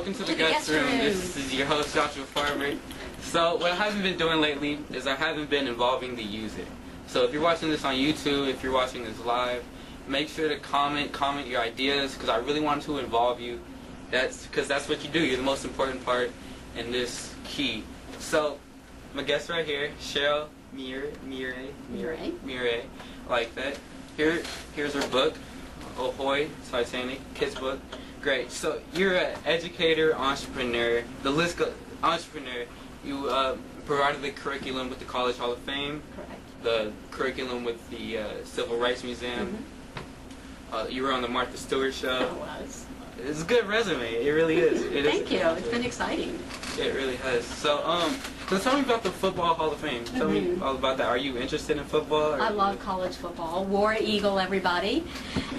welcome to the guest room. This is your host, Joshua Farber. So what I haven't been doing lately is I haven't been involving the user. So if you're watching this on YouTube, if you're watching this live, make sure to comment your ideas, because I really want to involve you. Because that's what you do. You're the most important part in this key. So my guest right here, Cheryl, Mure, like that. Here's her book, Ahoy, Titanic, kids book. Great. So you're an educator, entrepreneur. The list goes, entrepreneur. You provided the curriculum with the College Hall of Fame. Correct. The curriculum with the Civil Rights Museum. You were on the Martha Stewart show. I was. It's a good resume. It really is. Thank you. It's been exciting. It really has. So tell me about the Football Hall of Fame. Tell me all about that. Are you interested in football? I love college football. War Eagle, everybody.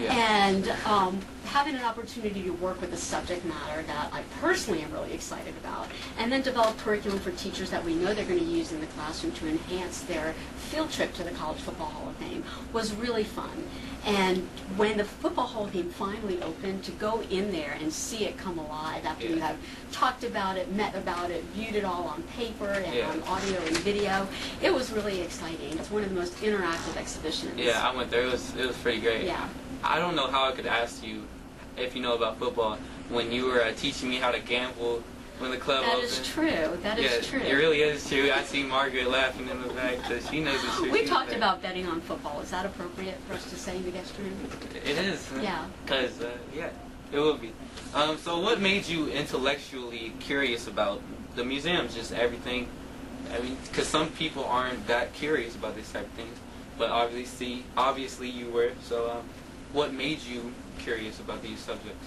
Yeah. And having an opportunity to work with a subject matter that I personally am really excited about, and then develop curriculum for teachers that we know they're going to use in the classroom to enhance their field trip to the College Football Hall of Fame was really fun. And when the Football Hall of Fame finally opened, to go in there and see it come alive after you have talked about it, met about it, viewed it all on paper and on audio and video, it was really exciting. It's one of the most interactive exhibitions. Yeah, I went there. It was pretty great. Yeah. I don't know how I could ask you if you know about football when you were teaching me how to gamble when the club opened. That is true. That is true. It really is true. I see Margaret laughing in the back, so she knows it's true. We talked about betting on football. Is that appropriate for us to say in the guest room? It is. Yeah. Because, it will be. So what made you intellectually curious about the museums, just everything? I mean, because some people aren't that curious about this type of things, but obviously you were. So what made you curious about these subjects?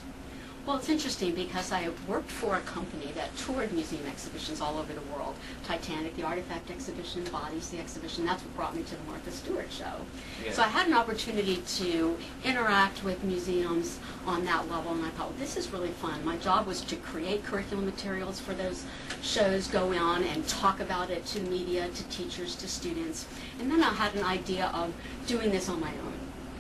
Well, it's interesting because I worked for a company that toured museum exhibitions all over the world. Titanic, the Artifact Exhibition, Bodies, the exhibition. That's what brought me to the Martha Stewart show. Yeah. So I had an opportunity to interact with museums on that level, and I thought, well, this is really fun. My job was to create curriculum materials for those shows, go on and talk about it to the media, to teachers, to students. And then I had an idea of doing this on my own.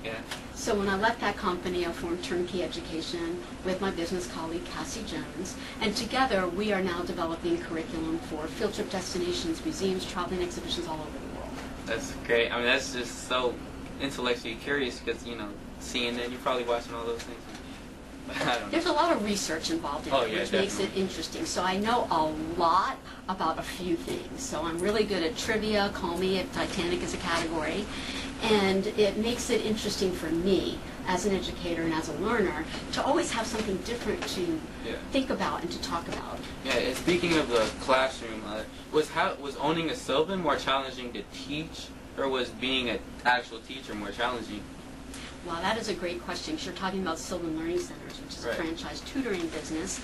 Yeah. So when I left that company, I formed Turnkey Education with my business colleague, Cassie Jones, and together we are now developing curriculum for field trip destinations, museums, traveling exhibitions all over the world. That's great. I mean, that's just so intellectually curious because, seeing that, you're probably watching all those things. I don't know. There's a lot of research involved in it, which makes it interesting. So I know a lot about a few things. So I'm really good at trivia, call me if Titanic is a category. And it makes it interesting for me as an educator and as a learner to always have something different to think about and to talk about. Yeah, and speaking of the classroom, was owning a Sylvan more challenging to teach, or was being an actual teacher more challenging? Wow, that is a great question, because you're talking about Sylvan Learning Centers, which is a franchise tutoring business,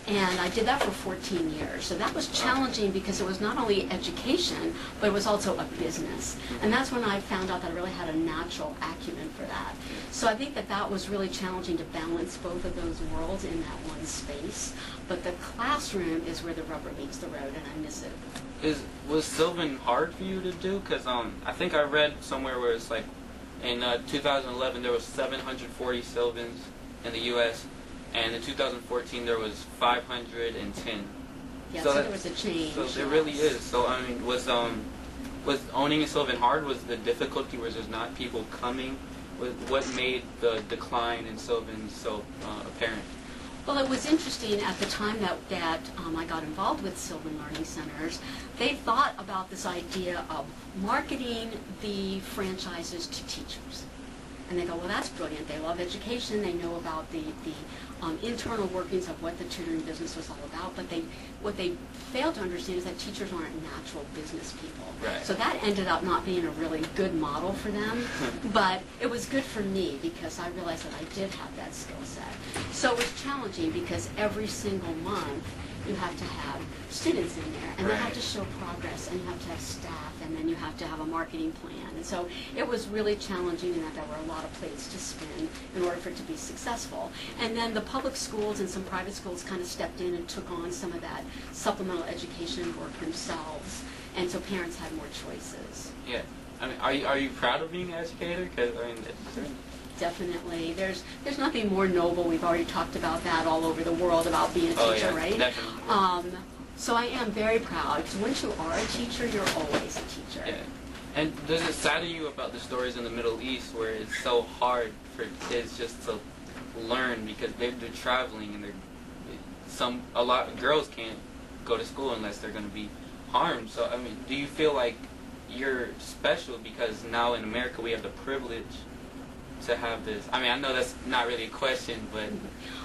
and I did that for 14 years. So that was challenging because it was not only education, but it was also a business. And that's when I found out that I really had a natural acumen for that. So I think that that was really challenging to balance both of those worlds in that one space. But the classroom is where the rubber meets the road, and I miss it. Was Sylvan hard for you to do? Because I think I read somewhere where it's like, in 2011, there was 740 Sylvans in the U.S., and in 2014, there was 510. Yeah, so there was a change. So there really is. So, I mean, was owning a Sylvan hard? Was the difficulty, was there not people coming? What made the decline in Sylvan so apparent? Well, it was interesting at the time that I got involved with Sylvan Learning Centers. They thought about this idea of marketing the franchises to teachers. And they go, well, that's brilliant. They love education. They know about the internal workings of what the tutoring business was all about. But what they failed to understand is that teachers aren't natural business people. Right. So that ended up not being a really good model for them. But it was good for me because I realized that I did have that skill set. So it was challenging because every single month you have to have students in there, and they have to show progress, and you have to have staff, and then you have to have a marketing plan. And so it was really challenging in that there were a lot of plates to spin in order for it to be successful. And then the public schools and some private schools kind of stepped in and took on some of that supplemental education work themselves, and so parents had more choices. Yeah. I mean, are you proud of being an educator? Because I mean, definitely. There's nothing more noble. We've already talked about that all over the world about being a teacher, yeah, right? Definitely. So I am very proud. So once you are a teacher, you're always a teacher. Yeah. And does it sadden you about the stories in the Middle East where it's so hard for kids just to learn because they're traveling and a lot of girls can't go to school unless they're going to be harmed. So I mean, do you feel like you're special because now in America we have the privilege to have this? I mean, I know that's not really a question, but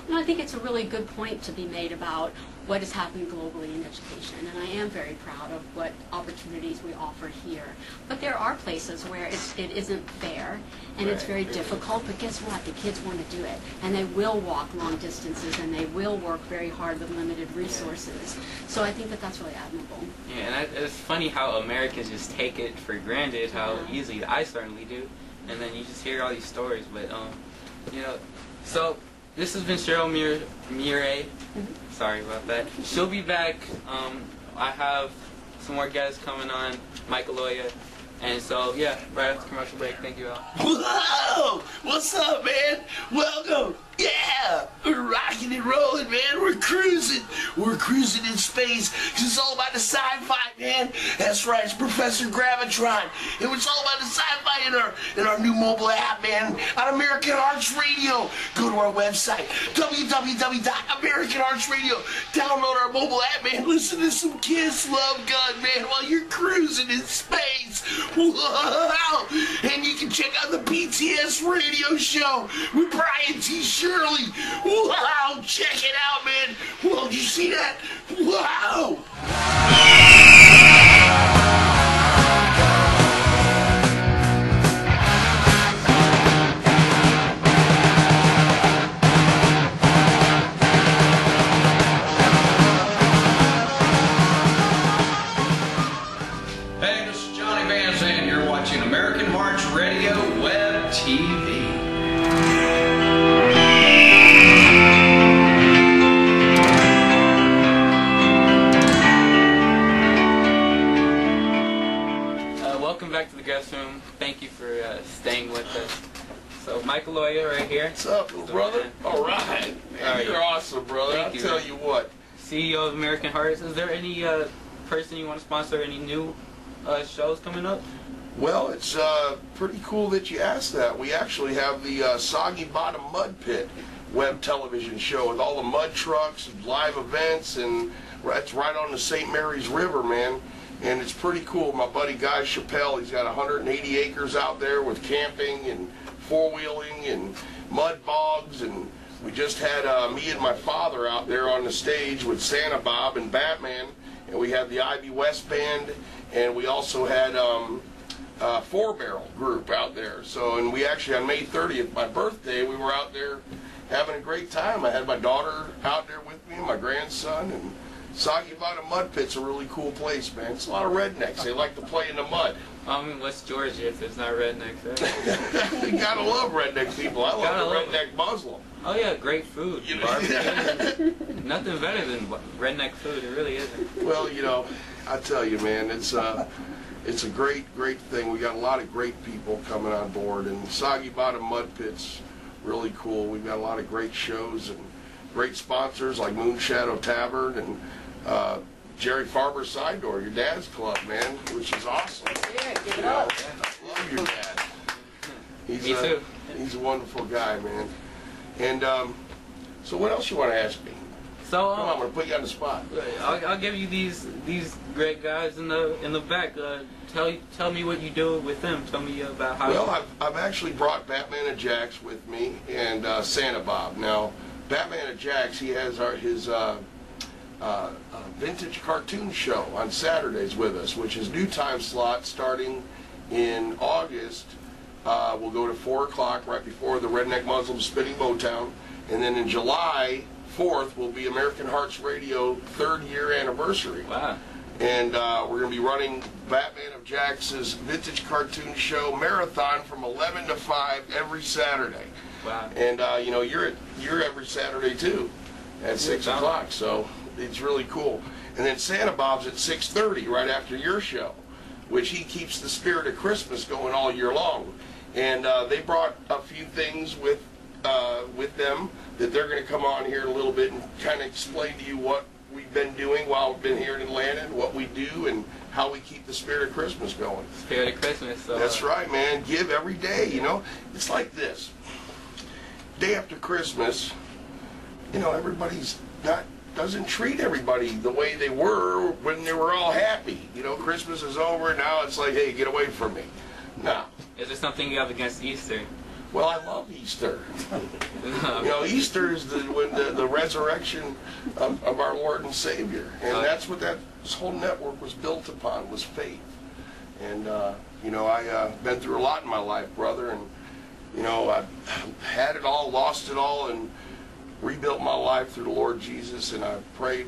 no, I think it's a really good point to be made about what is happening globally in education, and I am very proud of what opportunities we offer here. But there are places where it isn't fair, and it's very difficult, but guess what? The kids want to do it, and they will walk long distances, and they will work very hard with limited resources. So I think that that's really admirable. Yeah, and it's funny how Americans just take it for granted, how easily, I certainly do, and then you just hear all these stories, but, you know, so this has been Cheryl Mure. Sorry about that. She'll be back. I have some more guests coming on, Aloia. And so, yeah, right after commercial break. Thank you all. Whoa! What's up, man? Welcome. Yeah! We're rocking and rolling, man. We're cruising. We're cruising in space because it's all about the sci-fi, man. That's right. It's Professor Gravitron. It was all about the sci-fi in our new mobile app, man. On American Arts Radio. Go to our website, www.AmericanArtsRadio. Download our mobile app, man. Listen to some Kiss Love Gun, man, while you're cruising in space. Wow! And you can check out the BTS radio show with Brian T. Shirley. Wow! Check it out, man. Whoa, did you see that? Wow! American Hearts Radio Web TV. Welcome back to the guest room. Thank you for staying with us. So, Aloia right here. What's up, little brother? All right. Man, you're awesome, brother. I'll tell you what. CEO of American Hearts. Is there any person you want to sponsor any new shows coming up? Well, it's pretty cool that you asked that. We actually have the Soggy Bottom Mud Pit web television show with all the mud trucks, live events, and it's right on the St. Mary's River, man. And it's pretty cool. My buddy Guy Chappelle, he's got 180 acres out there with camping and four-wheeling and mud bogs. And we just had me and my father out there on the stage with Santa Bob and Batman. And we had the Ivy West Band, and we also had... 4-barrel group out there. So, and we actually on May 30th, my birthday, we were out there having a great time. I had my daughter out there with me, and my grandson, and Soggy Bottom Mud Pit's a really cool place, man. It's a lot of rednecks. They like to play in the mud. I mean, West Georgia, if there's not rednecks there. You gotta love redneck people. I love the redneck Muslim. Oh yeah, great food. You know? Nothing better than redneck food. It really isn't. Well, you know, I tell you, man, it's a great thing. We got a lot of great people coming on board, and Soggy Bottom Mud Pit's really cool. We've got a lot of great shows and great sponsors like Moon Shadow Tavern and Jerry Farber Side Door, your dad's club, man, which is awesome. Yeah, give it up. I love your dad. Me too. He's a wonderful guy, man. And so what else you want to ask me? So Come on, I'm gonna put you on the spot. I'll give you these great guys in the back. Tell me what you do with them. Tell me about how. Well, I've actually brought Batman and Jax with me, and Santa Bob. Now, Batman and Jax, he has his vintage cartoon show on Saturdays with us, which is new time slot starting in August. We'll go to 4 o'clock right before the Redneck Muslim Spinning Motown, and then in July 4th will be American Hearts Radio 3rd year anniversary. Wow. And we're going to be running Batman of Jax's vintage cartoon show marathon from 11 to 5 every Saturday. Wow. And you know, you're every Saturday too at 6 o'clock, so it's really cool. And then Santa Bob's at 6:30 right after your show, which he keeps the spirit of Christmas going all year long. and they brought a few things with them that they're going to come on here in a little bit and kind of explain to you what we've been doing while we've been here in Atlanta and what we do and how we keep the spirit of Christmas going. Spirit of Christmas. So, that's right, man. Give every day, you know. It's like this. Day after Christmas, you know, doesn't treat everybody the way they were when they were all happy. You know, Christmas is over, now it's like, hey, get away from me. No. Is there something you have against Easter? Well, I love Easter. You know, Easter is when the resurrection of our Lord and Savior. And that's what this whole network was built upon, was faith. And, you know, I've been through a lot in my life, brother. And, you know, I've had it all, lost it all, and rebuilt my life through the Lord Jesus. And I prayed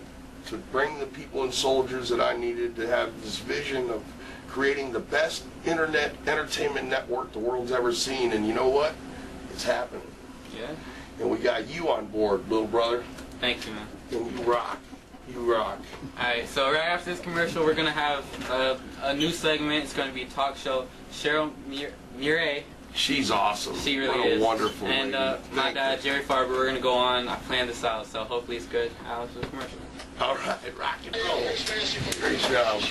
to bring the people and soldiers that I needed to have this vision of creating the best internet entertainment network the world's ever seen. And you know what? It's happening. Yeah. And we got you on board, little brother. Thank you, man. And you rock. You rock. Alright, so right after this commercial, we're going to have a new segment. It's going to be a talk show. Cheryl Mure. She's awesome. She really what is. A wonderful and lady. My dad, Joshua Farber, we're going to go on. I planned this out, so hopefully it's good. After the commercial. All right, rock and roll. Great job.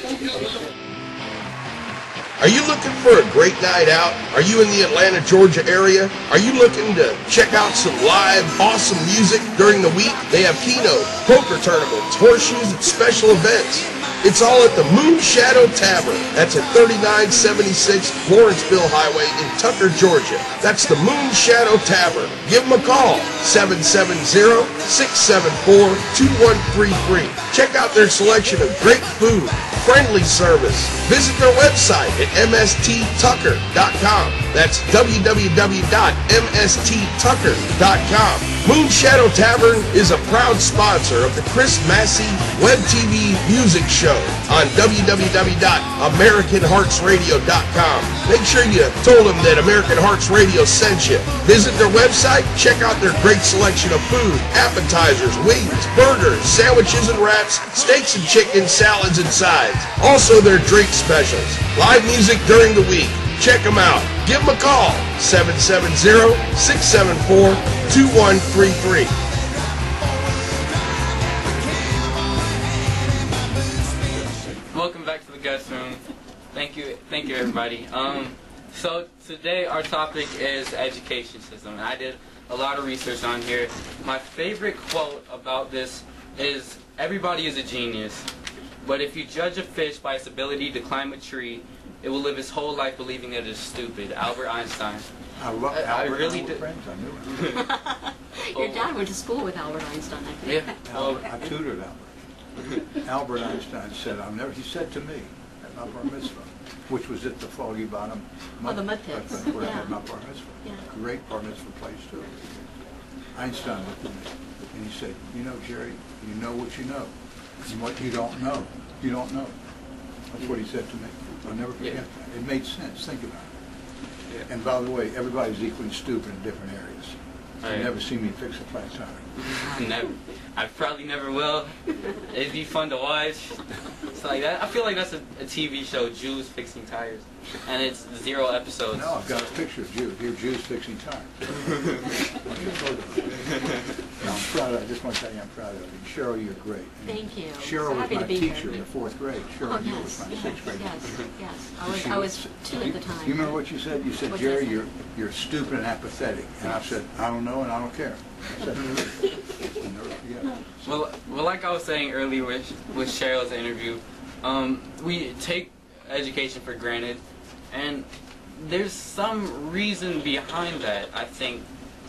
Are you looking for a great night out? Are you in the Atlanta, Georgia area? Are you looking to check out some live, awesome music during the week? They have keynote, poker tournaments, horseshoes, and special events. It's all at the Moon Shadow Tavern. That's at 3976 Lawrenceville Highway in Tucker, Georgia. That's the Moon Shadow Tavern. Give them a call, 770-674-2133. Check out their selection of great food, friendly service. Visit their website at msttucker.com. That's www.msttucker.com. Moon Shadow Tavern is a proud sponsor of the Chris Massey WebTV music show on www.americanheartsradio.com. Make sure you told them that American Hearts Radio sent you. Visit their website, check out their great selection of food, appetizers, wings, burgers, sandwiches and wraps, steaks and chicken, salads and sides. Also their drink specials. Live music during the week. Check them out. Give them a call, 770-674-2133. Welcome back to the guest room. Thank you everybody. So today our topic is education system, and I did a lot of research on here. My favorite quote about this is, "Everybody is a genius, but if you judge a fish by its ability to climb a tree, it will live its whole life believing that it is stupid." Albert Einstein. I love Albert. I really did. Friends, I knew him. Your dad went to school with Albert Einstein, I think. Yeah. Albert, I tutored Albert. Albert Einstein said, he said to me at my bar mitzvah, which was at the Foggy Bottom Oh, the mud pits. That's where I Yeah. had my bar mitzvah. Yeah. Great bar mitzvah place, too. Einstein looked at me, and he said, "You know, Jerry, you know what you know. And what you don't know, you don't know." That's what he said to me. I'll never forget that. It made sense. Think about it. Yeah. And by the way, everybody's equally stupid in different areas. You've never seen me fix a flat tire. Never. I probably never will. It'd be fun to watch. It's like that. I feel like that's a TV show, Jews fixing tires, and it's 0 episodes. No, I've got a picture of Jews. Here, Jews fixing tires. No, I'm proud of. I just want to tell you, I'm proud of you. Cheryl, you're great. And Thank you. Cheryl So was happy my to be teacher here. in the 4th grade. Cheryl, Oh, you yes, was my yes, 6th grade. yes, yes. She I was 2 at the time. You remember what you said? You said, What did I "Jerry, say? you're stupid and apathetic." And I said, "I don't know and I don't care." I said, I'll never forget. Well, like I was saying earlier with Cheryl's interview, we take education for granted, and there's some reason behind that. I think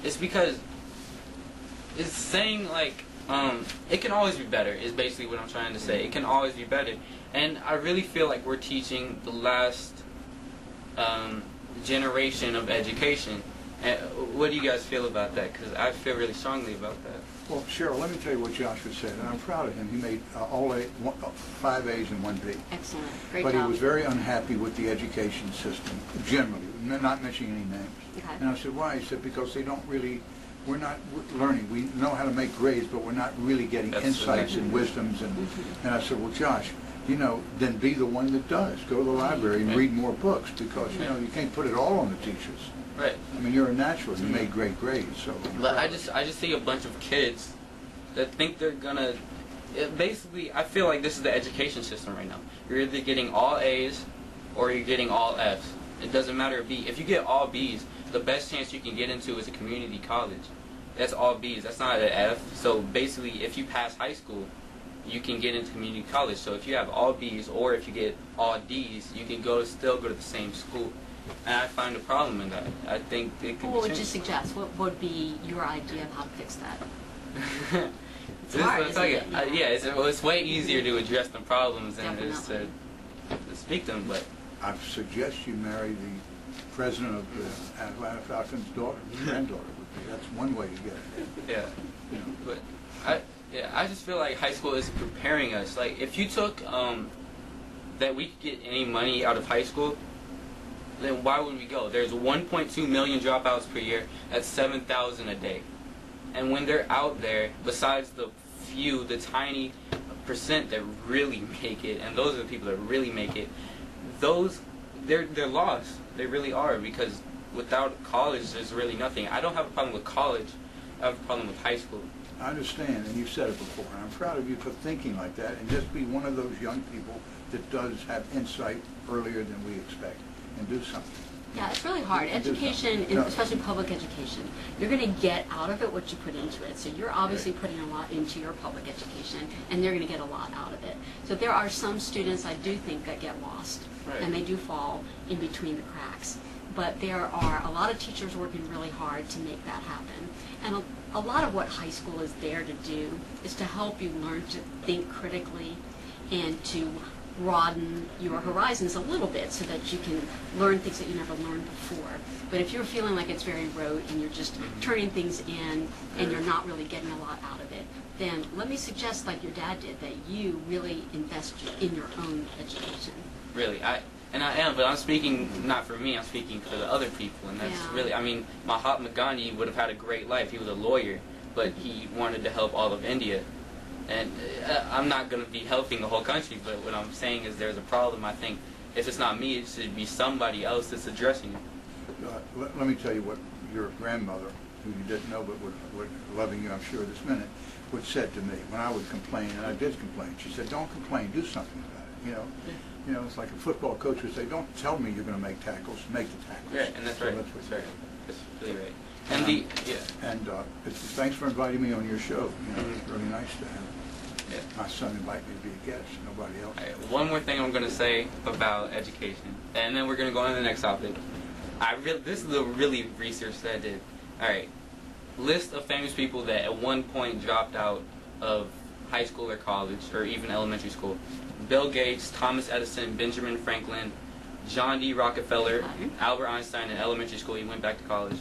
it's because it's saying like it can always be better is basically what I'm trying to say. It can always be better, and I really feel like we're teaching the last generation of education. And what do you guys feel about that? Because I feel really strongly about that. Well, Cheryl, let me tell you what Joshua said, and I'm proud of him. He made all 5 A's and 1 B. Excellent. Great But job. he was very unhappy with the education system, generally, not mentioning any names. Okay. And I said, why? He said, because they don't really, we're not learning. We know how to make grades, but we're not really getting That's insights right. and wisdoms. And I said, well, Josh, you know, then be the one that does. Go to the library and read more books, because, you know, you can't put it all on the teachers. Right. I mean, you're a natural. You made great grades, so. But I just see a bunch of kids that think they're gonna. Basically, I feel like this is the education system right now. You're either getting all A's or you're getting all F's. It doesn't matter B. If you get all B's, the best chance you can get into is a community college. That's all B's. That's not an F. So basically, if you pass high school, you can get into community college. So if you have all B's or if you get all D's, you can still go to the same school. And I find a problem in that. I think it could What be would you suggest? What would be your idea of how to fix that? It's hard, it's isn't like it? yeah, it's way easier to address the problems than it is to Definitely. speak them. But I suggest you marry the president of the Atlanta Falcons' daughter, granddaughter. That's one way to get it. yeah, You know. but I just feel like high school is preparing us. Like if you took that we could get any money out of high school, then why would we go? There's 1.2 million dropouts per year. That's 7,000 a day. And when they're out there, besides the few, the tiny percent that really make it, and those are the people that really make it, they're lost. They really are, because without college, there's really nothing. I don't have a problem with college. I have a problem with high school. I understand, and you've said it before, and I'm proud of you for thinking like that, and just be one of those young people that does have insight earlier than we expect, and do something. Yeah, it's really hard. Education, No. especially public education, you're going to get out of it what you put into it. So you're obviously putting a lot into your public education, and they're going to get a lot out of it. So there are some students I do think that get lost, Right. and they do fall in between the cracks. But there are a lot of teachers working really hard to make that happen. And a lot of what high school is there to do is to help you learn to think critically and to broaden your horizons a little bit so that you can learn things that you never learned before. But if you're feeling like it's very rote and you're just turning things in and you're not really getting a lot out of it, then let me suggest, like your dad did, that you really invest in your own education. Really, I am, but I'm speaking not for me. I'm speaking for the other people, and that's Yeah. really. I mean, Mahatma Gandhi would have had a great life. He was a lawyer, but he wanted to help all of India. And I'm not going to be helping the whole country, but what I'm saying is there's a problem. I think if it's not me, it should be somebody else that's addressing it. Let me tell you what your grandmother, who you didn't know but would loving you, I'm sure, this minute, would said to me when I would complain, and I did complain. She said, "Don't complain, do something about it." You know, it's like a football coach would say, "Don't tell me you're going to make tackles, make the tackles." Right, and that's So right. That's what That's right. That's really right. And And thanks for inviting me on your show. You know, it's really nice to have Yeah. my son invite me to be a guest. Nobody else. All right, one more thing I'm going to say about education, and then we're going to go on to the next topic. This is the really research that I did. All right, list of famous people that at one point dropped out of high school or college or even elementary school. Bill Gates, Thomas Edison, Benjamin Franklin, John D. Rockefeller, Albert Einstein in elementary school. He went back to college.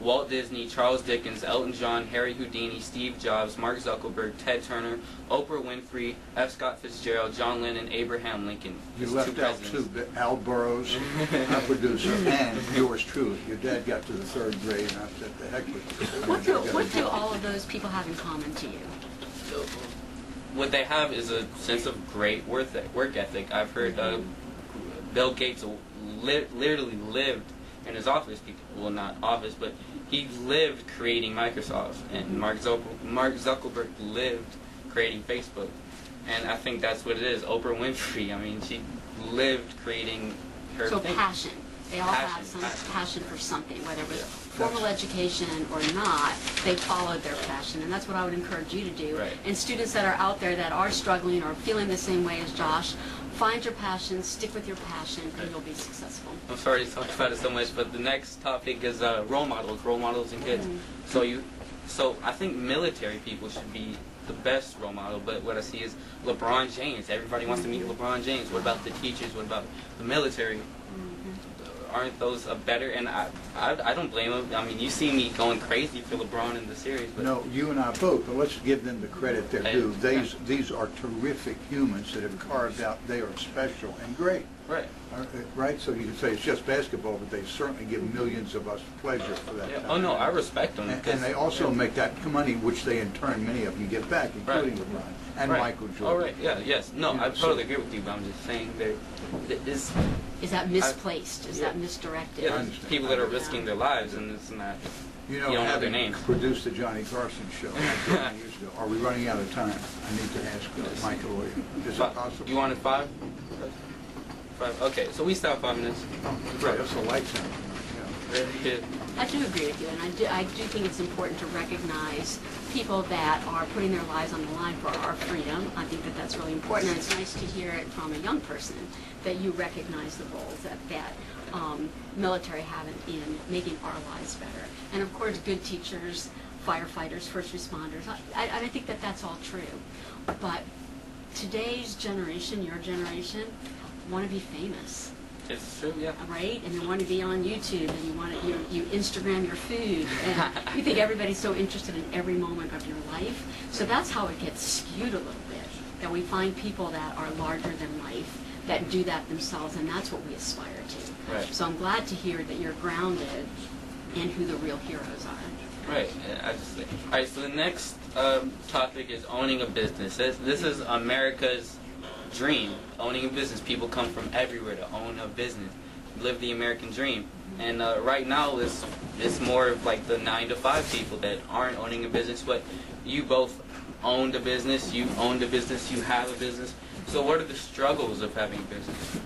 Walt Disney, Charles Dickens, Elton John, Harry Houdini, Steve Jobs, Mark Zuckerberg, Ted Turner, Oprah Winfrey, F. Scott Fitzgerald, John Lennon, Abraham Lincoln. You These left two out presidents. Al Burroughs, our producer, and yours truly. Your dad got to the 3rd grade, and I said, "The heck with you." What do all of those people have in common to you? What they have is a sense of great work ethic. I've heard Bill Gates literally lived in his office. Well, not office, but he lived creating Microsoft. And Mark Zuckerberg lived creating Facebook. And I think that's what it is. Oprah Winfrey, I mean, she lived creating her So thing. passion. They all have Passion, some passion. passion for something, whether it was formal education or not, they followed their passion, and that's what I would encourage you to do. Right. And students that are out there that are struggling or feeling the same way as Josh, find your passion, stick with your passion, and you'll be successful. I'm sorry to talk about it so much, but the next topic is role models in kids. So I think military people should be the best role model, but what I see is LeBron James. Everybody wants to meet LeBron James. What about the teachers? What about the military? Aren't those a better? And I don't blame them. I mean, you see me going crazy for LeBron in the series. But No, you and I both, but let's give them the credit they're due. These are terrific humans that have carved out. They are special and great. Right. Right? So you can say it's just basketball, but they certainly give millions of us pleasure for that. Yeah. time. Oh no, I respect them. And they also make that money, which they in turn, many of them give back, including LeBron and Michael Jordan. Oh, right. Yeah. Yes. No, You know, I totally agree with you, but I'm just saying is that misplaced? Is that misdirected? Yeah, there's people that are risking their lives, and it's not. You don't know their having names. produced the Johnny Carson show like 10 years ago, are we running out of time? I need to ask Michael Aloia. Is it possible? You wanted 5? 5. Okay, so we still have 5 minutes. Right, that's a light time. Yeah. I do agree with you, and I do think it's important to recognize people that are putting their lives on the line for our freedom. I think that that's really important, and it's nice to hear it from a young person that you recognize the roles that military have in making our lives better. And of course, good teachers, firefighters, first responders. I think that that's all true. But today's generation, your generation, want to be famous. It's true, yeah. Right? And you want to be on YouTube, and you Instagram your food, and you think everybody's so interested in every moment of your life. So that's how it gets skewed a little bit, that we find people that are larger than life, that do that themselves, and that's what we aspire to. Right. So I'm glad to hear that you're grounded in who the real heroes are. Right. All right, so the next topic is owning a business. This is America's dream, owning a business. People come from everywhere to own a business, live the American dream. And right now it's more of like the 9-to-5 people that aren't owning a business, but you both owned a business, you owned a business, you have a business. So what are the struggles of having a business?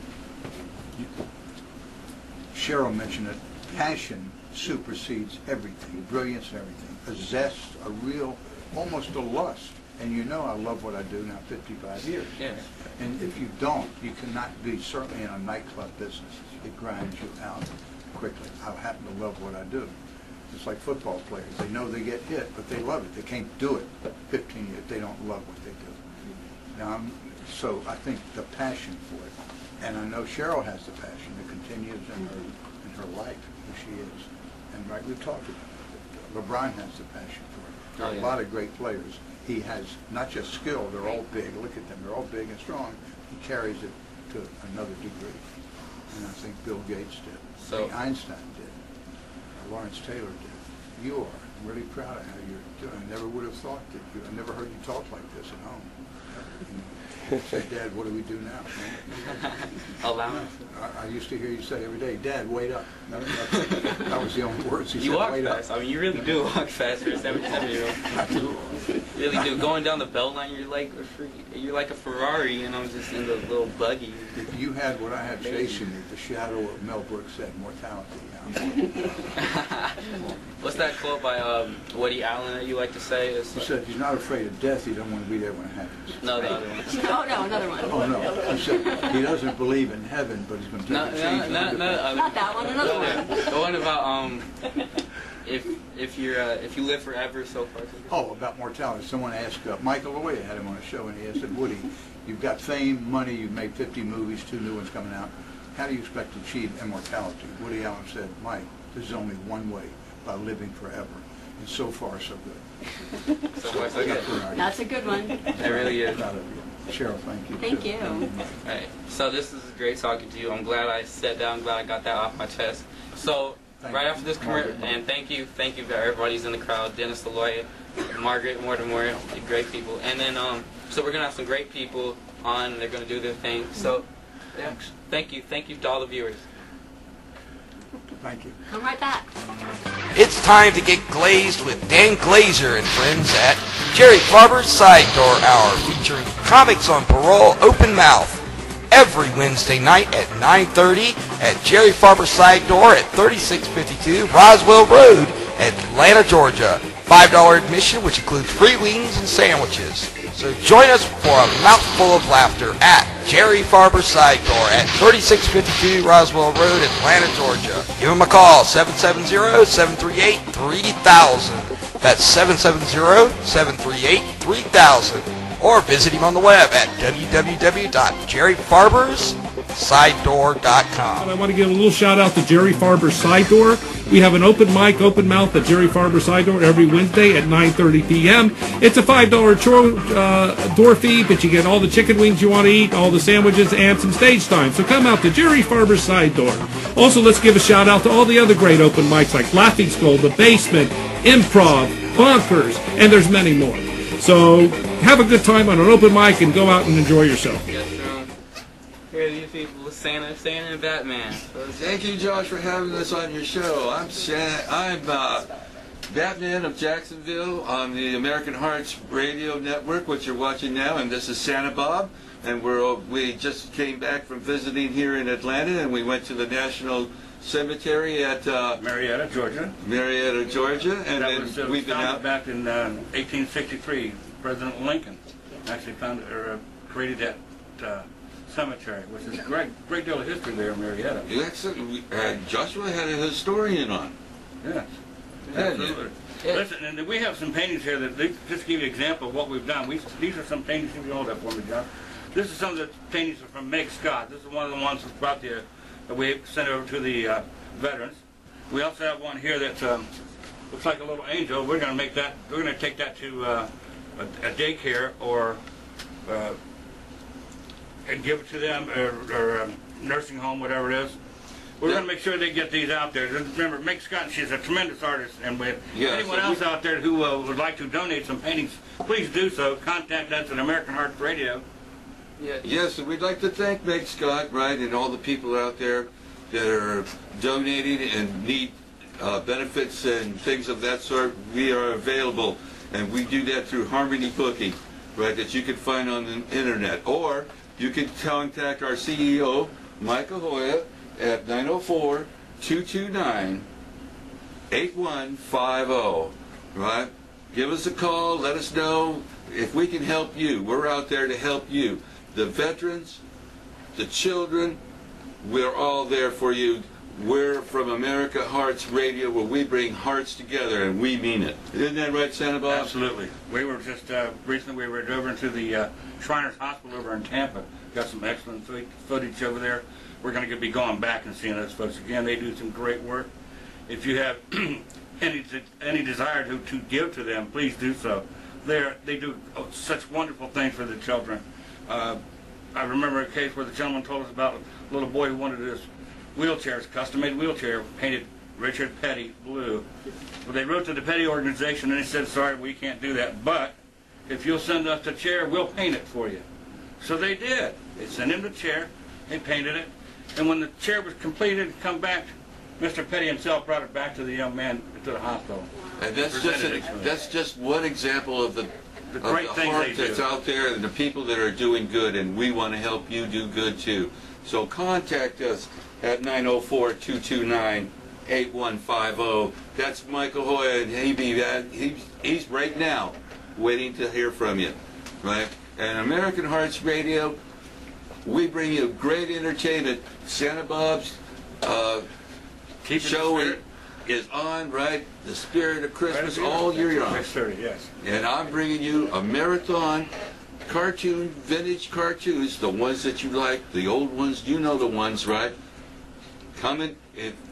Cheryl mentioned it. Passion supersedes everything, brilliance and everything. A zest, a real, almost a lust. And you know I love what I do now 55 years. Yes. And if you don't, you cannot be, certainly in a nightclub business. It grinds you out quickly. I happen to love what I do. It's like football players. They know they get hit, but they love it. They can't do it 15 years. They don't love what they do. Now, so I think the passion for it, and I know Cheryl has the passion that continues in her life, who she is. And right, we've talked about it. LeBron has the passion for it. There are a lot of great players. He has not just skill, they're all big. Look at them, they're all big and strong. He carries it to another degree. And I think Bill Gates did. So Einstein did. Lawrence Taylor did. You are. I'm really proud of how you're doing. I never would have thought that I never heard you talk like this at home. Say, Dad, what do we do now? Allowance. I used to hear you say every day, Dad, wait up. That was the only words he said. You walk wait fast. Up. I mean, you really do walk fast for a 77-year-old. I do. You really do. Going down the belt line, you're like a Ferrari, and I'm just in the little buggy. If you had what I had chasing you, the shadow of Mel Brooks said, mortality. What's that quote by Woody Allen that you like to say? He said, he's not afraid of death, he doesn't want to be there when it happens. No, the other one. No, another one. Oh, no. He said, he doesn't believe in heaven, but he's going to take a change. Not that one, another one. The one about if you live forever, so far. Oh, about mortality. Someone asked, Michael Aloia had him on a show, and he said, Woody, you've got fame, money, you've made 50 movies, 2 new ones coming out. How do you expect to achieve immortality? Woody Allen said, Mike, there's only one way, by living forever. And so far, so good. So far, so good. That's a good one. It really is. Proud of you. Cheryl, thank you. Thank you. All right. So this is great talking to you. I'm glad I sat down. Glad I got that off my chest. So right after this commercial, and thank you to everybody who's in the crowd. Dennis Aloia, Margaret Mortimer, great people. And then so we're gonna have some great people on. They're gonna do their thing. So yeah, thank you to all the viewers. Thank you. Come right back. It's time to get glazed with Dan Glazer and friends at Jerry Farber's Side Door Hour, featuring comics on parole open mouth every Wednesday night at 9:30 at Jerry Farber's Side Door at 3652 Roswell Road, Atlanta, Georgia. $5 admission, which includes free wings and sandwiches. So join us for a mouthful of laughter at Jerry Farber's Side Door at 3652 Roswell Road, Atlanta, Georgia. Give him a call, 770-738-3000. That's 770-738-3000. or visit him on the web at www.jerryfarberssidedoor.com. I want to give a little shout out to Jerry Farber's Side Door. We have an open mic, open mouth at Jerry Farber's Side Door every Wednesday at 9:30 p.m. It's a $5 door fee, but you get all the chicken wings you want to eat, all the sandwiches, and some stage time. So come out to Jerry Farber's Side Door. Also, let's give a shout out to all the other great open mics like Laughing Skull, The Basement, Improv, Bonkers, and there's many more. So have a good time on an open mic and go out and enjoy yourself. Yes, here are these people with Santa and Batman. Thank you, Josh, for having us on your show. I'm Batman of Jacksonville on the American Hearts Radio Network, which you're watching now, and this is Santa Bob. And we just came back from visiting here in Atlanta, and we went to the National Cemetery at Marietta, Georgia. Marietta, Georgia, and that then was, we've been out back in 1863. President Lincoln actually created that cemetery, which is a great deal of history there in Marietta. Joshua had a historian on. Yes, absolutely. Yeah. Listen, and we have some paintings here that just give you an example of what we've done. These are some paintings. You can hold that for me, John. This is some of the paintings from Meg Scott. This is one of the ones that brought that we sent over to the veterans. We also have one here that looks like a little angel. We're going to make that. We're going to take that to a daycare or and give it to them or a nursing home, whatever it is. We're going to make sure they get these out there. Remember, Meg Scott, she's a tremendous artist, and with anyone else out there who would like to donate some paintings, please do so. Contact us at American Hearts Radio. Yes, and we'd like to thank Meg Scott, right, and all the people out there that are donating and need benefits and things of that sort. We are available, and we do that through Harmony Booking, right, that you can find on the internet. Or you can contact our CEO, Mike Aloia, at 904-229-8150, right? Give us a call, let us know if we can help you. We're out there to help you. The veterans, the children, we're all there for you. We're from America Hearts Radio, where we bring hearts together, and we mean it. Isn't that right, Santa Bob? Absolutely. We were just, recently we were over into the Shriners Hospital over in Tampa. Got some excellent footage over there. We're going to be going back and seeing those folks again. They do some great work. If you have any desire to give to them, please do so. They do such wonderful things for the children. I remember a case where the gentleman told us about a little boy who wanted his wheelchairs, custom-made wheelchair, painted Richard Petty blue. Well, they wrote to the Petty organization and they said, sorry, we can't do that, but if you'll send us the chair, we'll paint it for you. So they did. They sent him the chair, they painted it, and when the chair was completed and come back, Mr. Petty himself brought it back to the young man to the hospital. And that's just one example of the great things heart that's out there and the people that are doing good, and we want to help you do good too. So contact us at 904-229-8150. That's Michael Hoya, and he's right now waiting to hear from you, right? And American Hearts Radio, we bring you great entertainment. Santa Bob's show is on, right? The Spirit of Christmas all year long. Yes. And I'm bringing you a marathon cartoon, vintage cartoons, the ones that you like, the old ones, you know the ones, right? Coming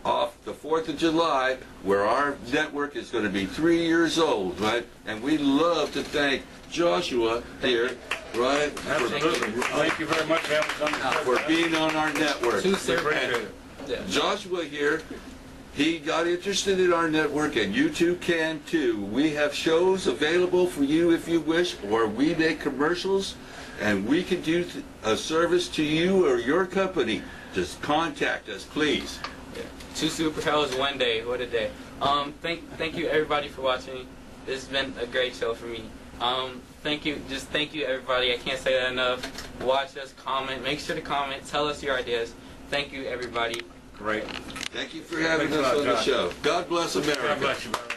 off the 4th of July, where our network is going to be 3 years old, right? And we love to thank Joshua here, right? Absolutely. Thank you very much for being on our network. Joshua here, he got interested in our network, and you too can too. We have shows available for you if you wish, or we make commercials, and we can do a service to you or your company. Just contact us, please. Two superheroes, one day. What a day. Thank you everybody for watching. This has been a great show for me. Thank you everybody. I can't say that enough. Watch us, comment, make sure to comment, tell us your ideas. Thank you everybody. Great. Thank you for having us on the show. God bless America. God bless you, brother.